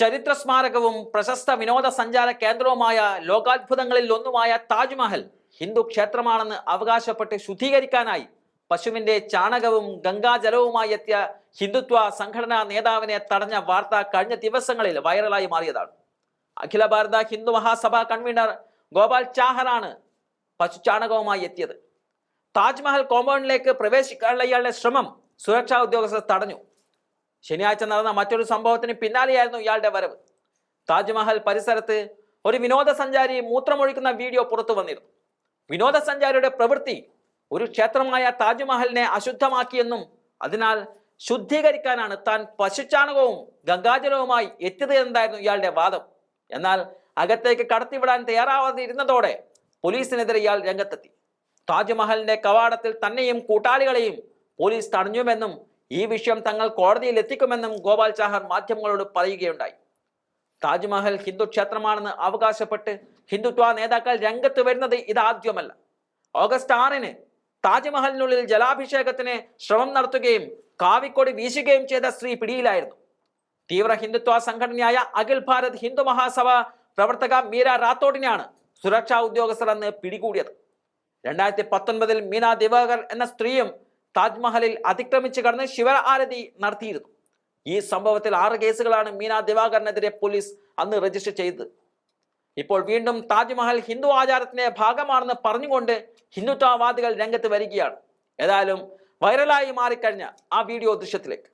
ചരിത്ര സ്മാരകവും പ്രശസ്ത വിനോദസഞ്ചാര കേന്ദ്രവുമായ ലോകാത്ഭുതങ്ങളിൽ ഒന്നുമായ താജ്മഹൽ ഹിന്ദു ക്ഷേത്രമാണെന്ന് അവകാശപ്പെട്ട് ശുദ്ധീകരിക്കാനായി പശുവിന്റെ ചാണകവും ഗംഗാജലവുമായി എത്തിയ ഹിന്ദുത്വ സംഘടനാ നേതാവിനെ തടഞ്ഞ വാർത്ത കഴിഞ്ഞ ദിവസങ്ങളിൽ വൈറലായി മാറിയതാണ്. അഖില ഭാരത ഹിന്ദു മഹാസഭ കൺവീനർ ഗോപാൽ ചാഹറാണ് പശുചാണകവുമായി എത്തിയത്. താജ്മഹൽ കോമ്പൗണ്ടിലേക്ക് പ്രവേശിക്കാനുള്ള ഇയാളുടെ ശ്രമം സുരക്ഷാ ഉദ്യോഗസ്ഥർ തടഞ്ഞു. ശനിയാഴ്ച നടന്ന മറ്റൊരു സംഭവത്തിന് പിന്നാലെയായിരുന്നു ഇയാളുടെ വരവ്. താജ്മഹൽ പരിസരത്ത് ഒരു വിനോദസഞ്ചാരി മൂത്രമൊഴിക്കുന്ന വീഡിയോ പുറത്തു വന്നിരുന്നു. വിനോദസഞ്ചാരിയുടെ പ്രവൃത്തി ഒരു ക്ഷേത്രമായ താജ്മഹലിനെ അശുദ്ധമാക്കിയെന്നും അതിനാൽ ശുദ്ധീകരിക്കാനാണ് താൻ പശുചാണകവും ഗംഗാജലവുമായി എത്തിയത് എന്നായിരുന്നു ഇയാളുടെ വാദം. എന്നാൽ അകത്തേക്ക് കടത്തിവിടാൻ തയ്യാറാവാതിരുന്നതോടെ പോലീസിനെതിരെ ഇയാൾ രംഗത്തെത്തി. താജ്മഹലിന്റെ കവാടത്തിൽ തന്നെയും കൂട്ടാളികളെയും പോലീസ് തടഞ്ഞുവെന്നും ഈ വിഷയം തങ്ങൾ കോടതിയിൽ എത്തിക്കുമെന്നും ഗോപാൽ ചാഹർ മാധ്യമങ്ങളോട് പറയുകയുണ്ടായി. താജ്മഹൽ ഹിന്ദു ക്ഷേത്രമാണെന്ന് അവകാശപ്പെട്ട് ഹിന്ദുത്വ നേതാക്കൾ രംഗത്ത് വരുന്നത് ഇതാദ്യമല്ല. ഓഗസ്റ്റ് 6-ന് താജ്മഹലിനുള്ളിൽ ജലാഭിഷേകത്തിന് ശ്രമം നടത്തുകയും കാവിക്കൊടി വീശുകയും ചെയ്ത സ്ത്രീ പിടിയിലായിരുന്നു. തീവ്ര ഹിന്ദുത്വ സംഘടനയായ അഖിൽ ഭാരത് ഹിന്ദു മഹാസഭ പ്രവർത്തക മീര റാത്തോഡിനെയാണ് സുരക്ഷാ ഉദ്യോഗസ്ഥർ അന്ന് പിടികൂടിയത്. 2019-ൽ മീന ദിവാകർ എന്ന സ്ത്രീയും താജ്മഹലിൽ അതിക്രമിച്ച് കടന്ന് ശിവ ആരതി നടത്തിയിരുന്നു. ഈ സംഭവത്തിൽ 6 കേസുകളാണ് മീന ദിവാകറിനെതിരെ പോലീസ് അന്ന് രജിസ്റ്റർ ചെയ്തത്. ഇപ്പോൾ വീണ്ടും താജ്മഹൽ ഹിന്ദു ആചാരത്തിന്റെ ഭാഗമാണെന്ന് പറഞ്ഞുകൊണ്ട് ഹിന്ദുത്വവാദികൾ രംഗത്ത് വരികയാണ്. ഏതായാലും വൈറലായി മാറിക്കഴിഞ്ഞ ആ വീഡിയോ ദൃശ്യത്തിലേക്ക്.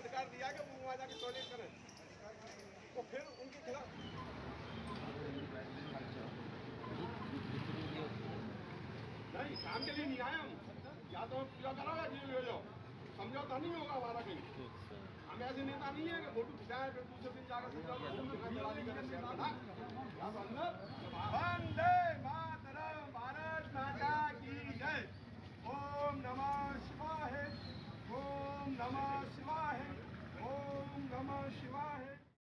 अधिकार दिया कि वो वहाँ जाके टॉयलेट करें, तो फिर उनके खिलाफ नहीं काम के लिए नहीं आए हम। या तो पूरा कराओ जेल ले जाओ, समझौता नहीं होगा हमारा कहीं। हम ऐसे नेता नहीं है कि फोटो खिंचाए फिर दूसरे दिन जाकर